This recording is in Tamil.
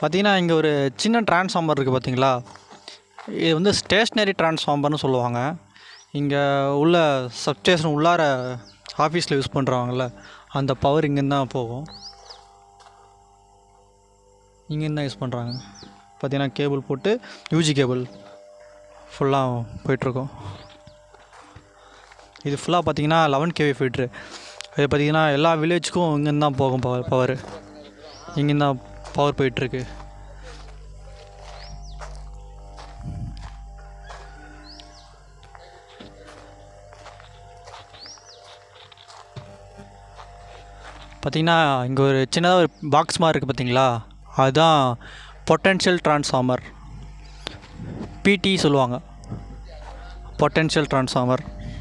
பார்த்தீங்கன்னா இங்கே ஒரு சின்ன டிரான்ஸ்ஃபார்மர் இருக்குது பார்த்தீங்களா. இது வந்து ஸ்டேஷ்னரி டிரான்ஸ்ஃபார்மர்னு சொல்லுவாங்க. இங்கே உள்ள சப்ஸ்டேஷன் உள்ளார ஆஃபீஸில் யூஸ் பண்ணுறாங்கல்ல, அந்த பவர் இங்கேருந்து தான் போகும். இங்கேருந்து தான் யூஸ் பண்ணுறாங்க. பார்த்தீங்கன்னா கேபிள் போட்டு யூஜி கேபிள் ஃபுல்லாக போயிட்டுருக்கோம். இது ஃபுல்லாக பார்த்தீங்கன்னா 11 kV ஃபீட்ரு. இது பார்த்திங்கன்னா எல்லா வில்லேஜுக்கும் இங்கேருந்து தான் போகும் பவர். இங்கேருந்து தான் பவர் போயிட்டுருக்கு. பார்த்திங்கன்னா இங்கே ஒரு சின்னதாக ஒரு பாக்ஸ் மாதிரி இருக்குது பார்த்தீங்களா, அதுதான் பொட்டென்ஷியல் டிரான்ஸ்ஃபார்மர், பிடி சொல்லுவாங்க, பொட்டென்ஷியல் டிரான்ஸ்ஃபார்மர்.